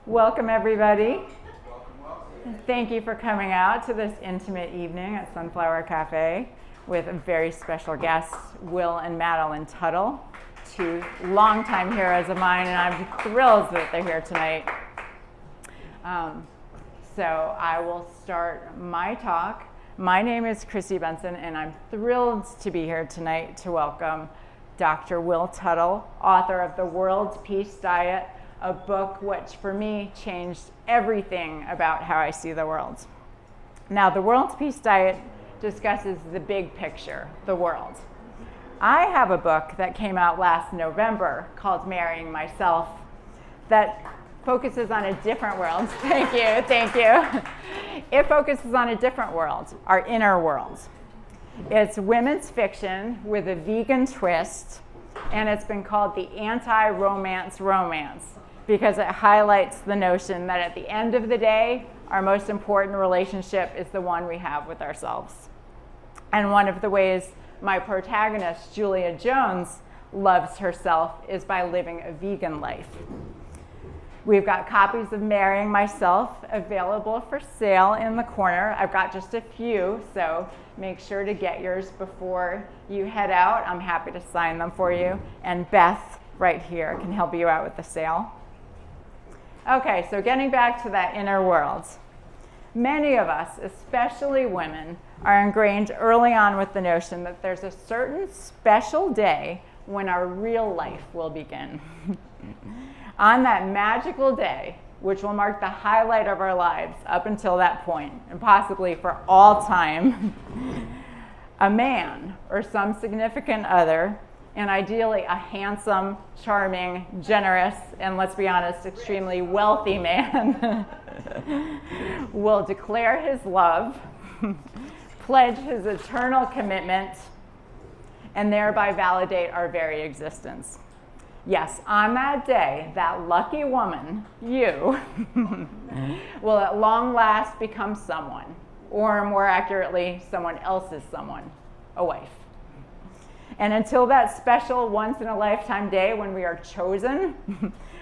Welcome, everybody. Thank you for coming out to this intimate evening at Sunflower Cafe with very special guests, Will and Madeline Tuttle, two longtime heroes of mine, and I'm thrilled that they're here tonight. So I will start my talk. My name is Melanie Benson, and I'm thrilled to be here tonight to welcome Dr. Will Tuttle, author of The World's Peace Diet, a book which for me changed everything about how I see the world. Now, The World's Peace Diet discusses the big picture, the world. I have a book that came out last November called Marrying Myself that focuses on a different world. Thank you. It focuses on a different world, our inner world. It's women's fiction with a vegan twist, and it's been called the anti-romance romance because it highlights the notion that at the end of the day, our most important relationship is the one we have with ourselves. And one of the ways my protagonist, Julia Jones, loves herself is by living a vegan life. We've got copies of Marrying Myself available for sale in the corner. I've got just a few, so make sure to get yours before you head out. I'm happy to sign them for you. And Beth, right here, can help you out with the sale. Okay, so getting back to that inner world. Many of us, especially women, are ingrained early on with the notion that there's a certain special day when our real life will begin. On that magical day, which will mark the highlight of our lives up until that point, and possibly for all time, a man or some significant other, and ideally a handsome, charming, generous, and let's be honest, extremely wealthy man, will declare his love, pledge his eternal commitment, and thereby validate our very existence. Yes, on that day, that lucky woman, you, will at long last become someone, or more accurately, someone else's someone, a wife. And until that special once-in-a-lifetime day when we are chosen,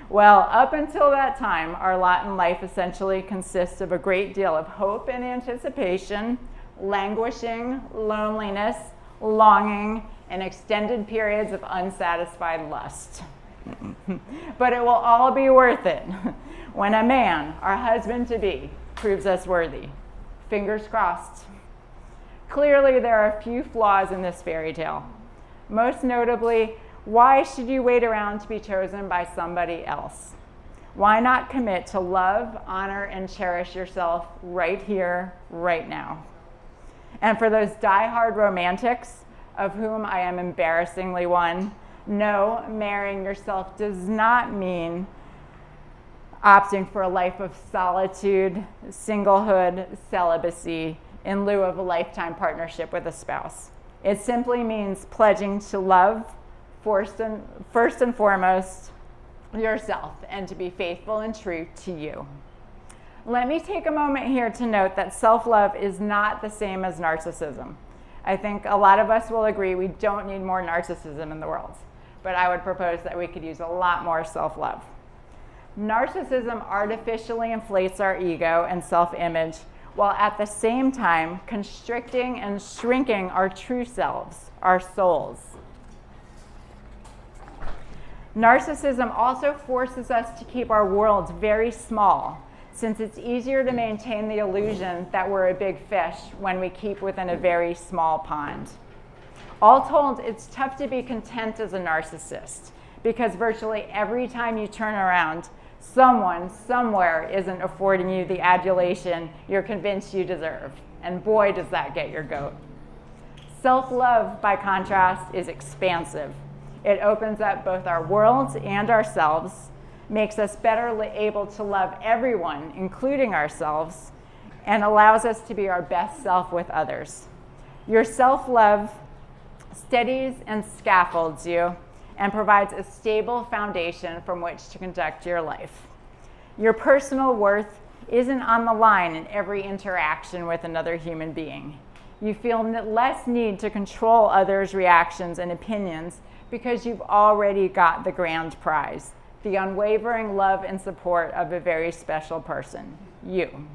well, up until that time, our lot in life essentially consists of a great deal of hope and anticipation, languishing, loneliness, longing, and extended periods of unsatisfied lust. But it will all be worth it when a man, our husband-to-be, proves us worthy. Fingers crossed. Clearly, there are a few flaws in this fairy tale. Most notably, why should you wait around to be chosen by somebody else? Why not commit to love, honor, and cherish yourself right here, right now? And for those die-hard romantics, of whom I am embarrassingly one, no, marrying yourself does not mean opting for a life of solitude, singlehood, celibacy, in lieu of a lifetime partnership with a spouse. It simply means pledging to love, first and foremost, yourself, and to be faithful and true to you. Let me take a moment here to note that self-love is not the same as narcissism. I think a lot of us will agree we don't need more narcissism in the world, but I would propose that we could use a lot more self-love. Narcissism artificially inflates our ego and self-image, while at the same time constricting and shrinking our true selves, our souls. Narcissism also forces us to keep our worlds very small, since it's easier to maintain the illusion that we're a big fish when we keep within a very small pond. All told, it's tough to be content as a narcissist, because virtually every time you turn around, someone, somewhere isn't affording you the adulation you're convinced you deserve. And boy, does that get your goat. Self-love, by contrast, is expansive. It opens up both our worlds and ourselves, makes us better able to love everyone, including ourselves, and allows us to be our best self with others. Your self-love steadies and scaffolds you, and provides a stable foundation from which to conduct your life. Your personal worth isn't on the line in every interaction with another human being. You feel less need to control others' reactions and opinions because you've already got the grand prize, the unwavering love and support of a very special person, you.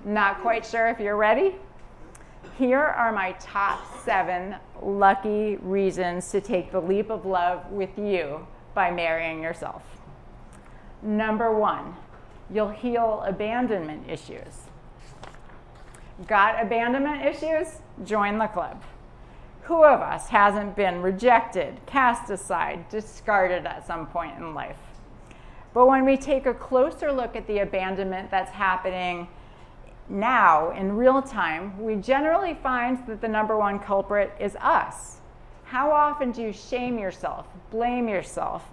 Not quite sure if you're ready? Here are my top 7 lucky reasons to take the leap of love with you by marrying yourself. Number 1, you'll heal abandonment issues. Got abandonment issues? Join the club. Who of us hasn't been rejected, cast aside, discarded at some point in life? But when we take a closer look at the abandonment that's happening now in real time, we generally find that the number 1 culprit is us. How often do you shame yourself, blame yourself,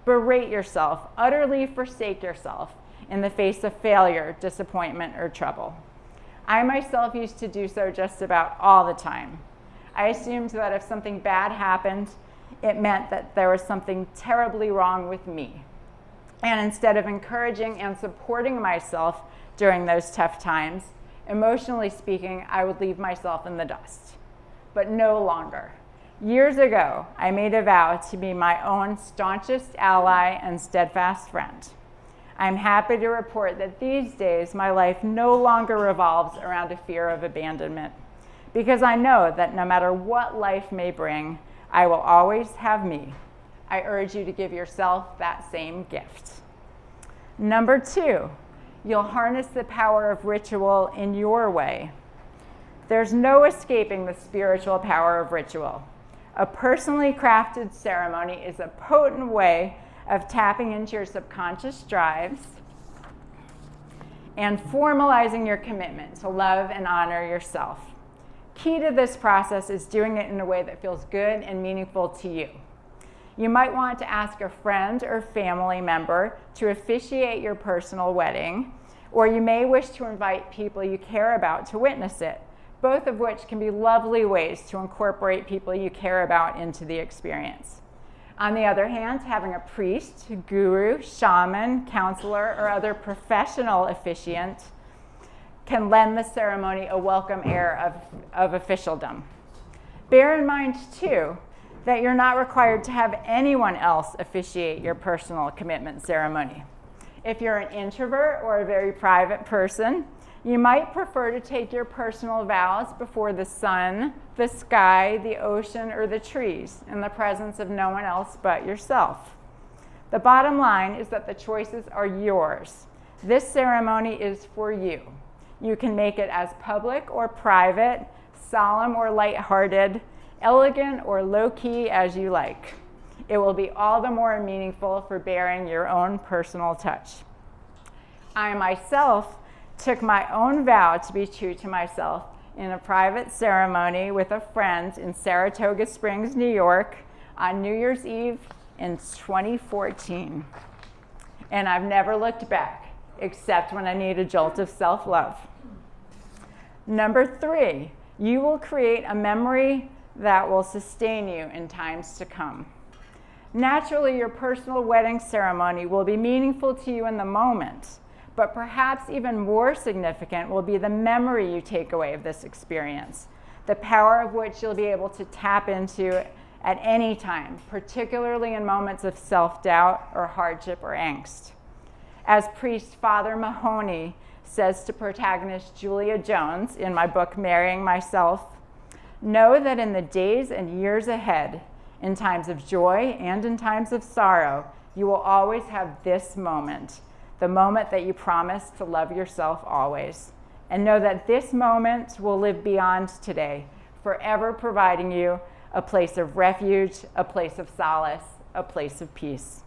berate yourself, utterly forsake yourself in the face of failure, disappointment, or trouble? I myself used to do so just about all the time. I assumed that if something bad happened, it meant that there was something terribly wrong with me. And instead of encouraging and supporting myself during those tough times, emotionally speaking, I would leave myself in the dust. But no longer. Years ago, I made a vow to be my own staunchest ally and steadfast friend. I'm happy to report that these days my life no longer revolves around a fear of abandonment, because I know that no matter what life may bring, I will always have me. I urge you to give yourself that same gift. Number 2, you'll harness the power of ritual in your way. There's no escaping the spiritual power of ritual. A personally crafted ceremony is a potent way of tapping into your subconscious drives and formalizing your commitment to love and honor yourself. Key to this process is doing it in a way that feels good and meaningful to you. You might want to ask a friend or family member to officiate your personal wedding, or you may wish to invite people you care about to witness it, both of which can be lovely ways to incorporate people you care about into the experience. On the other hand, having a priest, guru, shaman, counselor, or other professional officiant can lend the ceremony a welcome air of officialdom. Bear in mind, too, that you're not required to have anyone else officiate your personal commitment ceremony. If you're an introvert or a very private person, you might prefer to take your personal vows before the sun, the sky, the ocean, or the trees in the presence of no one else but yourself. The bottom line is that the choices are yours. This ceremony is for you. You can make it as public or private, solemn or lighthearted, elegant or low-key as you like. It will be all the more meaningful for bearing your own personal touch. I myself took my own vow to be true to myself in a private ceremony with a friend in Saratoga Springs, New York, on New Year's Eve in 2014. And I've never looked back, except when I need a jolt of self-love. Number 3, you will create a memory that will sustain you in times to come. Naturally, your personal wedding ceremony will be meaningful to you in the moment, but perhaps even more significant will be the memory you take away of this experience, the power of which you'll be able to tap into at any time, particularly in moments of self-doubt or hardship or angst. As priest Father Mahoney says to protagonist Julia Jones in my book, Marrying Myself, know that in the days and years ahead, in times of joy and in times of sorrow, you will always have this moment, the moment that you promise to love yourself always. And know that this moment will live beyond today, forever providing you a place of refuge, a place of solace, a place of peace.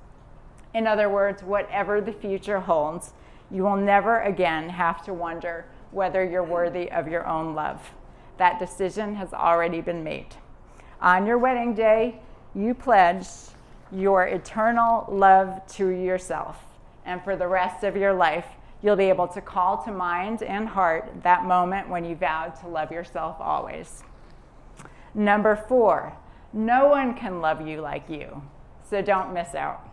In other words, whatever the future holds, you will never again have to wonder whether you're worthy of your own love. That decision has already been made. On your wedding day, you pledge your eternal love to yourself. And for the rest of your life, you'll be able to call to mind and heart that moment when you vowed to love yourself always. Number 4, no one can love you like you, so don't miss out.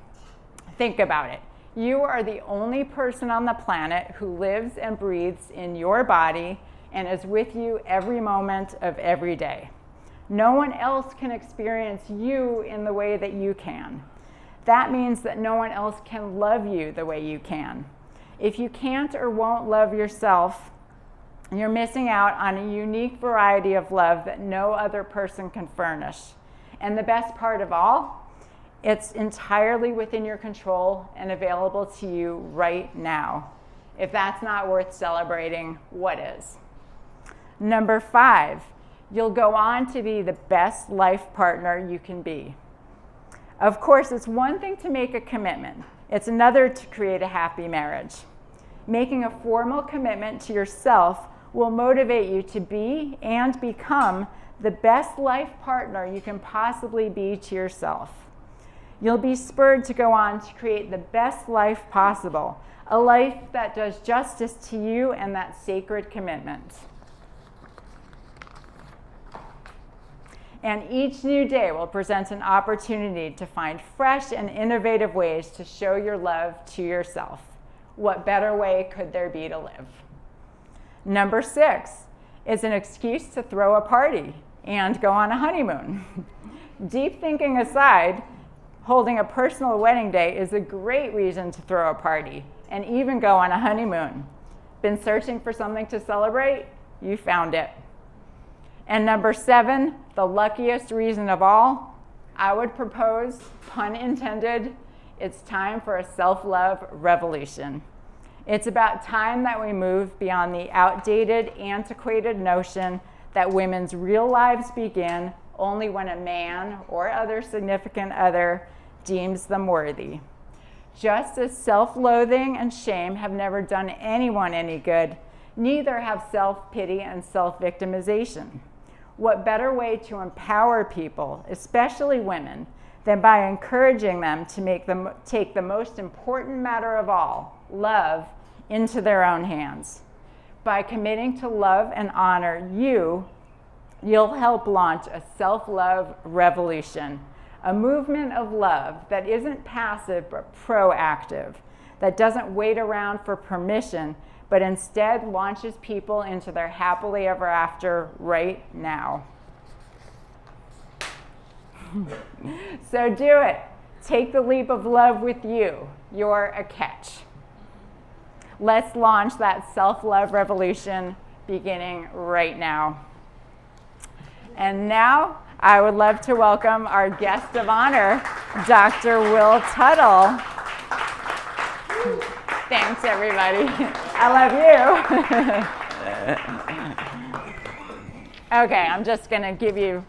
Think about it. You are the only person on the planet who lives and breathes in your body and is with you every moment of every day. No one else can experience you in the way that you can. That means that no one else can love you the way you can. If you can't or won't love yourself, you're missing out on a unique variety of love that no other person can furnish. And the best part of all, it's entirely within your control and available to you right now. If that's not worth celebrating, what is? Number 5, you'll go on to be the best life partner you can be. Of course, it's one thing to make a commitment. It's another to create a happy marriage. Making a formal commitment to yourself will motivate you to be and become the best life partner you can possibly be to yourself. You'll be spurred to go on to create the best life possible, a life that does justice to you and that sacred commitment. And each new day will present an opportunity to find fresh and innovative ways to show your love to yourself. What better way could there be to live? Number 6 is an excuse to throw a party and go on a honeymoon. Deep thinking aside, holding a personal wedding day is a great reason to throw a party and even go on a honeymoon. Been searching for something to celebrate? You found it. And number 7, the luckiest reason of all, I would propose, pun intended, it's time for a self-love revolution. It's about time that we move beyond the outdated, antiquated notion that women's real lives begin only when a man or other significant other deems them worthy. Just as self-loathing and shame have never done anyone any good, neither have self-pity and self-victimization. What better way to empower people, especially women, than by encouraging them to take the most important matter of all, love, into their own hands. By committing to love and honor you'll help launch a self-love revolution, a movement of love that isn't passive but proactive, that doesn't wait around for permission, but instead launches people into their happily ever after right now. So do it. Take the leap of love with you. You're a catch. Let's launch that self-love revolution beginning right now. And now I would love to welcome our guest of honor, Dr. Will Tuttle. Thanks, everybody. I love you. Okay, I'm just going to give you